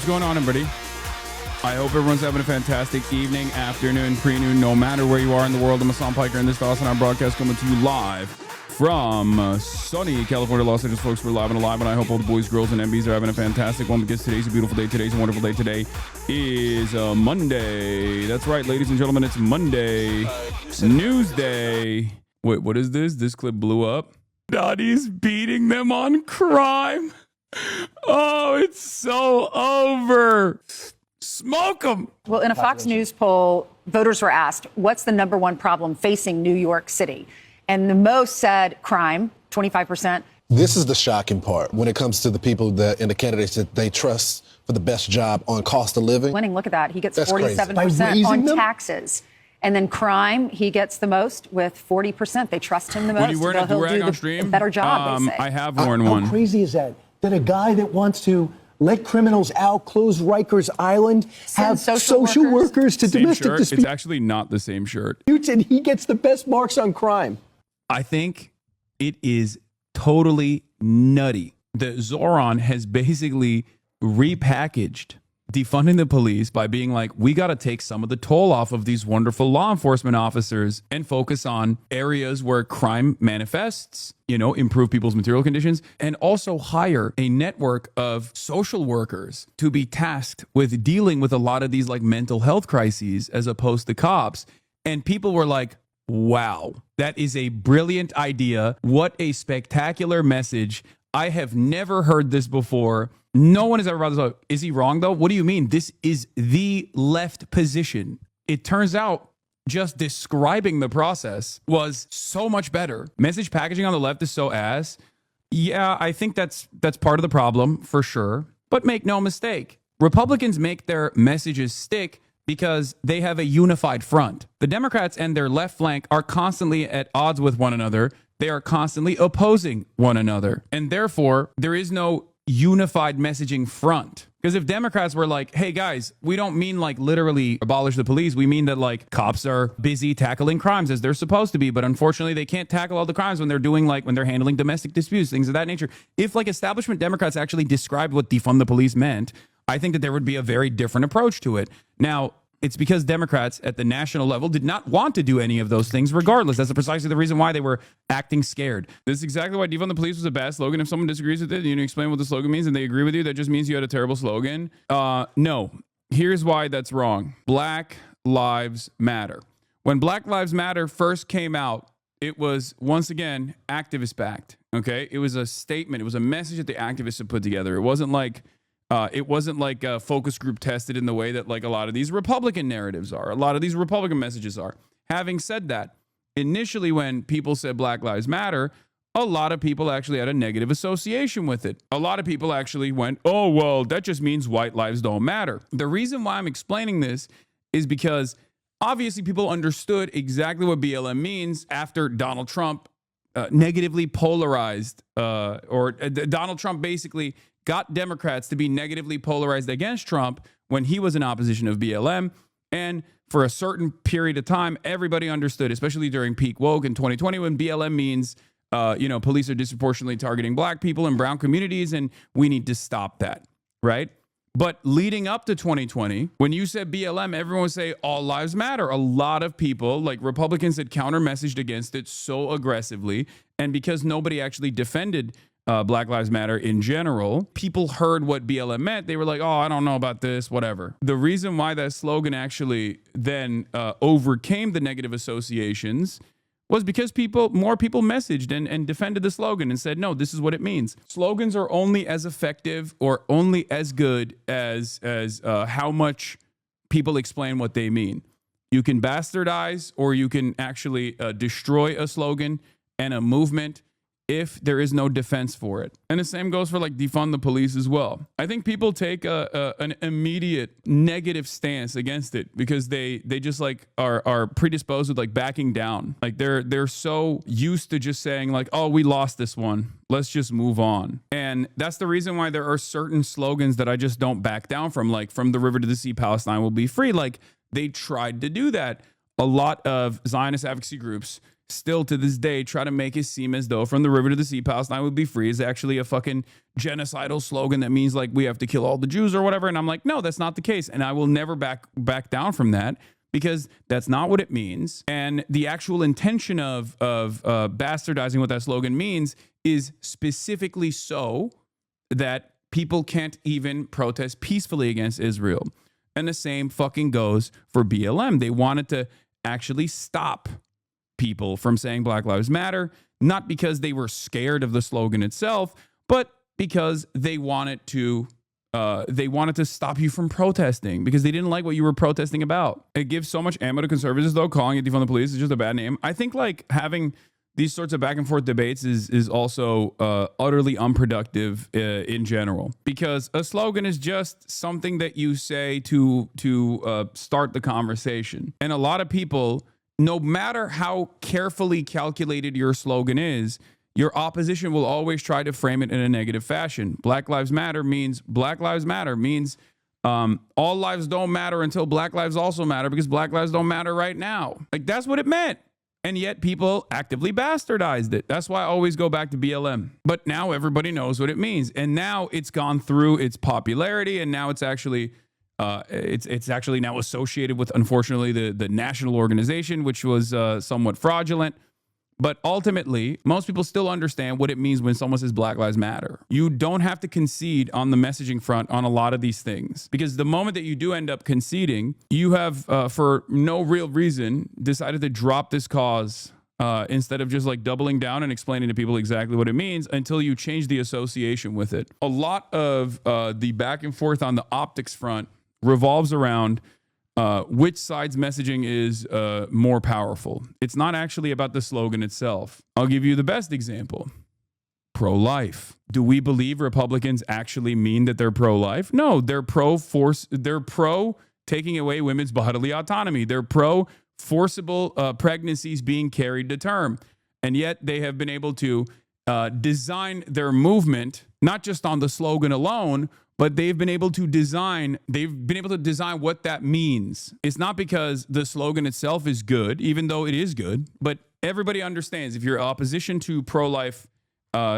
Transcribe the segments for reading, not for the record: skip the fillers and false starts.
What's going on, everybody? I hope everyone's having a fantastic evening, afternoon, pre-noon, no matter where you are in the world. I'm Hassan Piker, and this is Awesome broadcast coming to you live from sunny California, Los Angeles. Folks, we're live and alive, and I hope all the boys, girls, and MBs are having a fantastic one, because today's a beautiful day. Today's a wonderful day. Today is Monday. That's right, ladies and gentlemen, it's Monday. News Day. Wait, what is this? This clip blew up. Daddy's beating them on crime. Oh, it's so over. Smoke them. Well, in a Fox News poll, voters were asked, what's the number one problem facing New York City? And the most said crime, 25%. This is the shocking part when it comes to the people that and the candidates that they trust for the best job on cost of living. Winning, look at that. He gets That's 47% on taxes. And then crime, he gets the most with 40%. They trust him the most. When you wear a durag on stream, a better job, they say. I have worn one. How crazy is that? That a guy that wants to let criminals out, close Rikers Island, have social workers to domestic disputes. It's actually not the same shirt. And he gets the best marks on crime. I think it is totally nutty that Zoran has basically repackaged defunding the police by being like, we got to take some of the toll off of these wonderful law enforcement officers and focus on areas where crime manifests, improve people's material conditions, and also hire a network of social workers to be tasked with dealing with a lot of these like mental health crises as opposed to cops. And people were like, wow, that is a brilliant idea. What a spectacular message. I have never heard this before. No one has ever brought this up. Is he wrong, though? What do you mean? This is the left position. It turns out just describing the process was so much better. Message packaging on the left is so ass. Yeah, I think that's part of the problem, for sure. But make no mistake, Republicans make their messages stick because they have a unified front. The Democrats and their left flank are constantly at odds with one another. They are constantly opposing one another. And therefore, there is no unified messaging front. Because if Democrats were like, hey guys, we don't mean like literally abolish the police. We mean that like cops are busy tackling crimes as they're supposed to be. But unfortunately, they can't tackle all the crimes when they're handling domestic disputes, things of that nature. If like establishment Democrats actually described what defund the police meant, I think that there would be a very different approach to it. Now, it's because Democrats at the national level did not want to do any of those things regardless. That's precisely the reason why they were acting scared. This is exactly why defund the police was a bad slogan. If someone disagrees with it, you explain what the slogan means and they agree with you, that just means you had a terrible slogan. No. Here's why that's wrong. Black Lives Matter. When Black Lives Matter first came out, it was, once again, activist backed. Okay? It was a statement. It was a message that the activists had put together. It wasn't like a focus group tested in the way that like a lot of these Republican narratives are. A lot of these Republican messages are. Having said that, initially when people said Black Lives Matter, a lot of people actually had a negative association with it. A lot of people actually went, oh, well, that just means white lives don't matter. The reason why I'm explaining this is because obviously people understood exactly what BLM means after Donald Trump negatively polarized, Donald Trump basically got Democrats to be negatively polarized against Trump when he was in opposition of BLM. And for a certain period of time, everybody understood, especially during peak woke in 2020, when BLM means, police are disproportionately targeting black people and brown communities, and we need to stop that, right? But leading up to 2020, when you said BLM, everyone would say all lives matter. A lot of people, like Republicans, had counter-messaged against it so aggressively. And because nobody actually defended Black Lives Matter in general, people heard what BLM meant. They were like, oh, I don't know about this, whatever. The reason why that slogan actually then overcame the negative associations was because more people messaged and defended the slogan and said, no, this is what it means. Slogans are only as effective or only as good as how much people explain what they mean. You can bastardize or you can actually destroy a slogan and a movement if there is no defense for it. And the same goes for like defund the police as well. I think people take an immediate negative stance against it because they just like are predisposed with like backing down. Like they're so used to just saying like, oh, we lost this one, let's just move on. And that's the reason why there are certain slogans that I just don't back down from, like from the river to the sea, Palestine will be free. Like they tried to do that. a lot of Zionist advocacy groups still to this day try to make it seem as though from the river to the sea, Palestine would be free is actually a fucking genocidal slogan that means like we have to kill all the Jews or whatever. And I'm like, no, that's not the case. And I will never back down from that because that's not what it means. And the actual intention of bastardizing what that slogan means is specifically so that people can't even protest peacefully against Israel. And the same fucking goes for BLM. They wanted to actually stop people from saying Black Lives Matter, not because they were scared of the slogan itself, but because they wanted to stop you from protesting because they didn't like what you were protesting about. It gives so much ammo to conservatives, though. Calling it defund the police is just a bad name. I think like having these sorts of back and forth debates is also utterly unproductive in general, because a slogan is just something that you say to start the conversation. And a lot of people, no matter how carefully calculated your slogan is, your opposition will always try to frame it in a negative fashion. Black Lives Matter means all lives don't matter until Black lives also matter because Black lives don't matter right now. Like that's what it meant. And yet people actively bastardized it. That's why I always go back to BLM. But now everybody knows what it means. And now it's gone through its popularity, and now it's actually now associated with, unfortunately, the national organization, which was somewhat fraudulent. But ultimately, most people still understand what it means when someone says Black Lives Matter. You don't have to concede on the messaging front on a lot of these things, because the moment that you do end up conceding, you have, for no real reason, decided to drop this cause instead of just like doubling down and explaining to people exactly what it means until you change the association with it. A lot of the back and forth on the optics front revolves around which side's messaging is more powerful. It's not actually about the slogan itself. I'll give you the best example. Pro-life. Do we believe Republicans actually mean that they're pro-life? No, they're pro-force. They're pro taking away women's bodily autonomy. They're pro-forcible pregnancies being carried to term. And yet they have been able to design their movement, not just on the slogan alone, but they've been able to design what that means. It's not because the slogan itself is good, even though it is good, but everybody understands if you're opposition to pro-life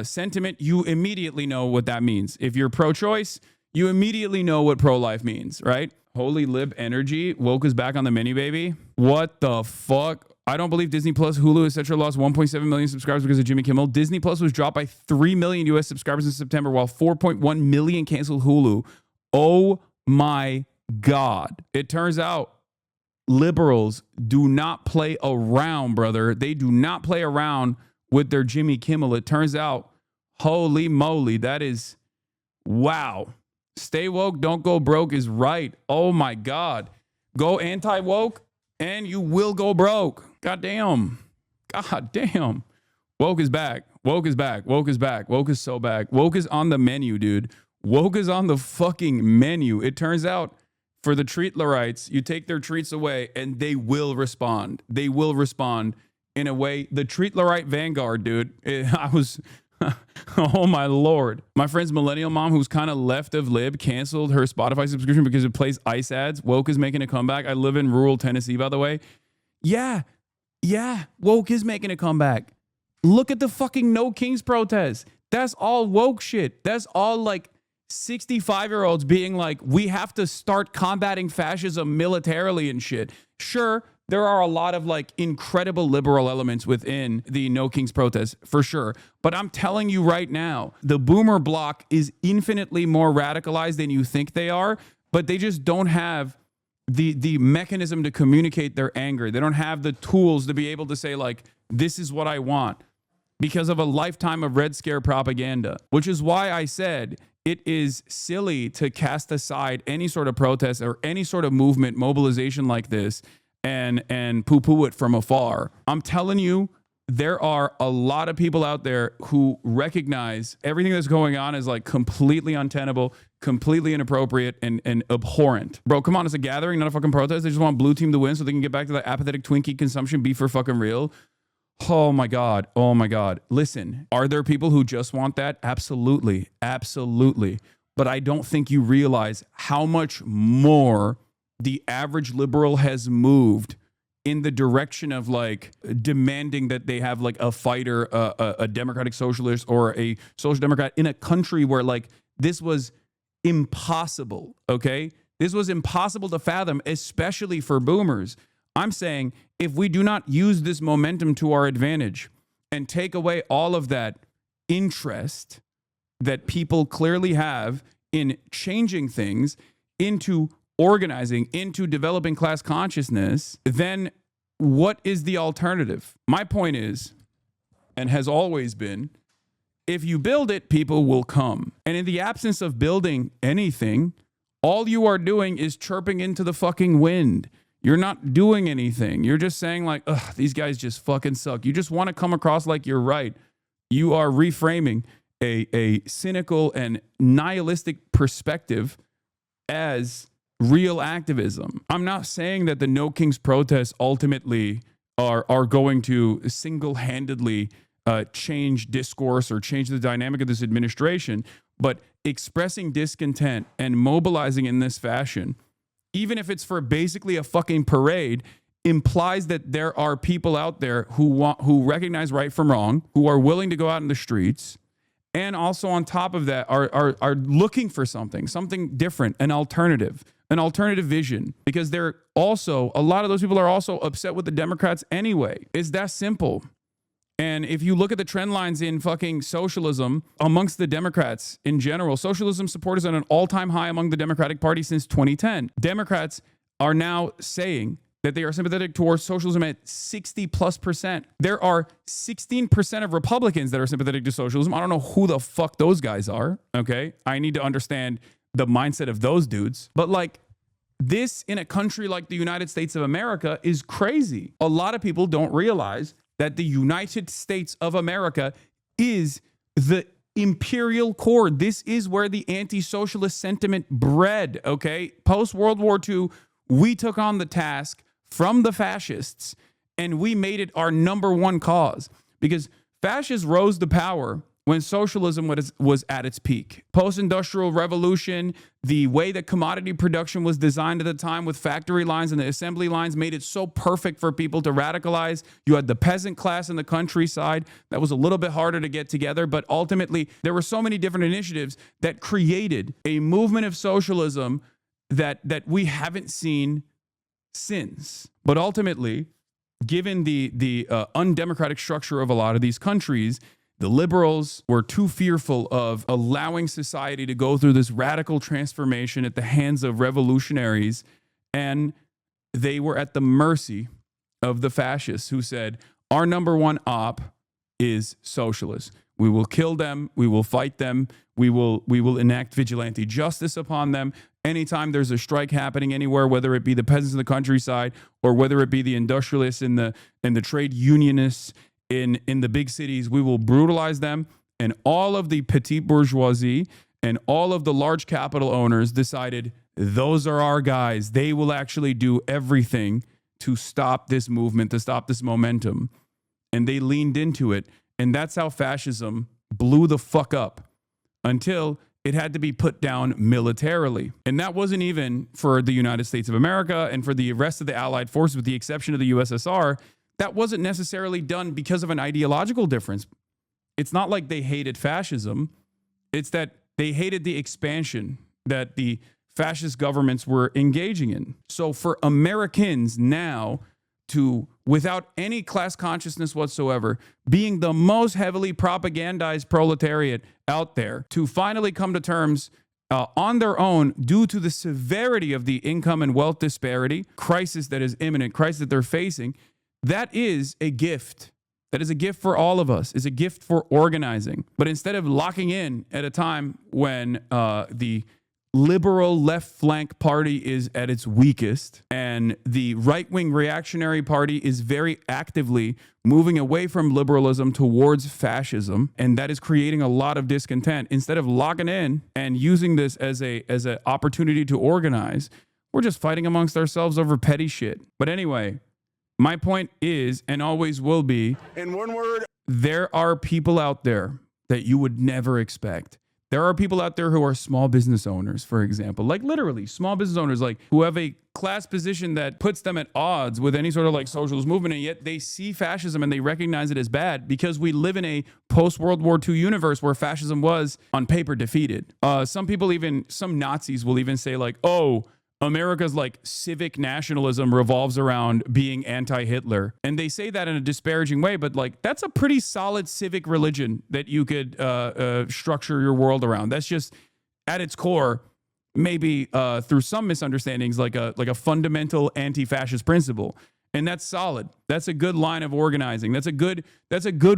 sentiment, you immediately know what that means. If you're pro-choice, you immediately know what pro-life means, right? Holy lib energy, woke is back on the mini, baby. What the fuck? I don't believe Disney Plus, Hulu, etc. lost 1.7 million subscribers because of Jimmy Kimmel. Disney Plus was dropped by 3 million US subscribers in September, while 4.1 million canceled Hulu. Oh my God. It turns out liberals do not play around, brother. They do not play around with their Jimmy Kimmel. It turns out, holy moly, that is, wow. Stay woke, don't go broke is right. Oh my God. Go anti-woke and you will go broke. God damn. God damn. Woke is back. Woke is back. Woke is back. Woke is so back. Woke is on the menu, dude. Woke is on the fucking menu. It turns out for the treatlerites, you take their treats away and they will respond. They will respond in a way. The treatlerite vanguard, dude. Oh my Lord. My friend's millennial mom, who's kind of left of lib, canceled her Spotify subscription because it plays ICE ads. Woke is making a comeback. I live in rural Tennessee, by the way. Yeah, woke is making a comeback. Look at the fucking No Kings protest. That's all woke shit. That's all like 65-year-olds being like, we have to start combating fascism militarily and shit. Sure, there are a lot of like incredible liberal elements within the No Kings protest, for sure. But I'm telling you right now, the boomer bloc is infinitely more radicalized than you think they are, but they just don't have the mechanism to communicate their anger. They don't have the tools to be able to say like, this is what I want, because of a lifetime of Red Scare propaganda, which is why I said it is silly to cast aside any sort of protest or any sort of movement, mobilization like this and poo-poo it from afar. I'm telling you, there are a lot of people out there who recognize everything that's going on is like completely untenable, completely inappropriate, and abhorrent. Bro, come on, it's a gathering, not a fucking protest. They just want blue team to win so they can get back to that apathetic Twinkie consumption. Be for fucking real. Oh my God. Oh my God. Listen, are there people who just want that? Absolutely. Absolutely. But I don't think you realize how much more the average liberal has moved in the direction of like demanding that they have like a fighter, a democratic socialist or a social democrat in a country where like this was impossible. Okay. This was impossible to fathom, especially for boomers. I'm saying if we do not use this momentum to our advantage and take away all of that interest that people clearly have in changing things into organizing, into developing class consciousness, then what is the alternative? My point is, and has always been, if you build it, people will come. And in the absence of building anything, all you are doing is chirping into the fucking wind. You're not doing anything. You're just saying like, ugh, these guys just fucking suck. You just want to come across like you're right. You are reframing a cynical and nihilistic perspective as real activism. I'm not saying that the No Kings protests ultimately are going to single-handedly change discourse or change the dynamic of this administration, but expressing discontent and mobilizing in this fashion, even if it's for basically a fucking parade, implies that there are people out there who recognize right from wrong, who are willing to go out in the streets, and also on top of that are looking for something different, an alternative vision, because they're also, a lot of those people are also upset with the Democrats anyway. It's that simple. And if you look at the trend lines in fucking socialism amongst the Democrats in general, socialism support is at an all-time high among the Democratic Party since 2010. Democrats are now saying that they are sympathetic towards socialism at 60+%. There are 16% of Republicans that are sympathetic to socialism. I don't know who the fuck those guys are, okay? I need to understand the mindset of those dudes. But like, this in a country like the United States of America is crazy. A lot of people don't realize that the United States of America is the imperial core. This is where the anti-socialist sentiment bred, okay? Post-World War II, we took on the task from the fascists and we made it our number one cause, because fascists rose to power when socialism was at its peak. Post-industrial revolution, the way that commodity production was designed at the time with factory lines and the assembly lines made it so perfect for people to radicalize. You had the peasant class in the countryside. That was a little bit harder to get together, but ultimately there were so many different initiatives that created a movement of socialism that we haven't seen since. But ultimately, given the undemocratic structure of a lot of these countries, the liberals were too fearful of allowing society to go through this radical transformation at the hands of revolutionaries, and they were at the mercy of the fascists who said, our number one op is socialists. We will kill them. We will fight them. We will enact vigilante justice upon them. Anytime there's a strike happening anywhere, whether it be the peasants in the countryside or whether it be the industrialists and the trade unionists in the big cities, we will brutalize them. And all of the petite bourgeoisie and all of the large capital owners decided those are our guys. They will actually do everything to stop this movement, to stop this momentum. And they leaned into it. And that's how fascism blew the fuck up until it had to be put down militarily. And that wasn't even for the United States of America and for the rest of the Allied forces, with the exception of the USSR. That wasn't necessarily done because of an ideological difference. It's not like they hated fascism. It's that they hated the expansion that the fascist governments were engaging in. So for Americans now to, without any class consciousness whatsoever, being the most heavily propagandized proletariat out there, to finally come to terms on their own due to the severity of the income and wealth disparity crisis that is imminent, crisis that they're facing, that is a gift. That is a gift for all of us. It's a gift for organizing. But instead of locking in at a time when the liberal left flank party is at its weakest and the right-wing reactionary party is very actively moving away from liberalism towards fascism, and that is creating a lot of discontent, instead of locking in and using this as an opportunity to organize, we're just fighting amongst ourselves over petty shit. But anyway, my point is, and always will be, in one word, there are people out there that you would never expect. There are people out there who are small business owners, for example, like literally small business owners, like who have a class position that puts them at odds with any sort of like socialist movement. And yet they see fascism and they recognize it as bad because we live in a post-World War II universe where fascism was on paper defeated. Some Nazis will even say like, oh, America's like civic nationalism revolves around being anti-Hitler. And they say that in a disparaging way, but like that's a pretty solid civic religion that you could structure your world around. That's just at its core, maybe through some misunderstandings, like a fundamental anti-fascist principle. And that's solid. That's a good line of organizing. That's a good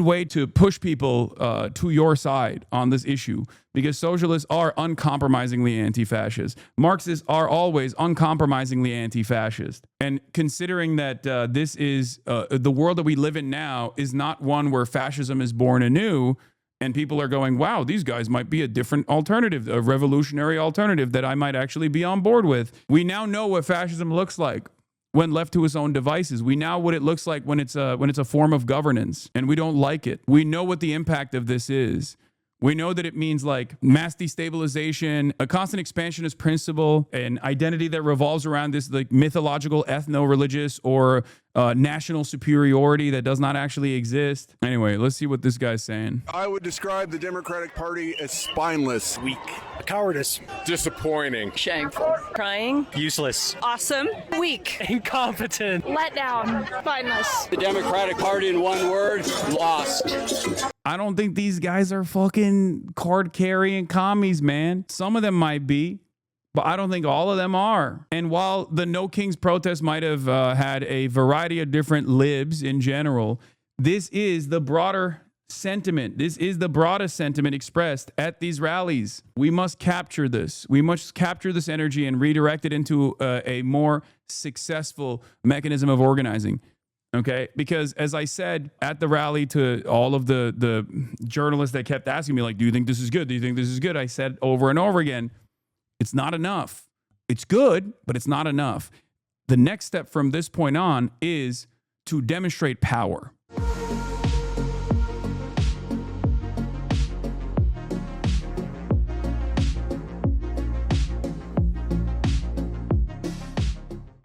way to push people to your side on this issue, because socialists are uncompromisingly anti-fascist. Marxists are always uncompromisingly anti-fascist. And considering that this is the world that we live in now is not one where fascism is born anew, and people are going, wow, these guys might be a different alternative, a revolutionary alternative that I might actually be on board with. We now know what fascism looks like when left to its own devices. We know what it looks like when it's a form of governance, and we don't like it. We know what the impact of this is. We know that it means like mass destabilization, a constant expansionist principle, an identity that revolves around this like mythological, ethno-religious, or national superiority that does not actually exist. Anyway, let's see what this guy's saying. I would describe the Democratic Party as spineless. Weak. Cowardice. Disappointing. Shameful. Crying. Useless. Awesome. Weak. Incompetent. Let down. Spineless. The Democratic Party, in one word, lost. I don't think these guys are fucking card-carrying commies, man. Some of them might be, but I don't think all of them are. And while the No Kings protest might have had a variety of different libs in general, this is the broader sentiment. This is the broadest sentiment expressed at these rallies. We must capture this. We must capture this energy and redirect it into a more successful mechanism of organizing. Okay, because as I said at the rally to all of the journalists that kept asking me, like, do you think this is good? Do you think this is good? I said over and over again, it's not enough. It's good, but it's not enough. The next step from this point on is to demonstrate power.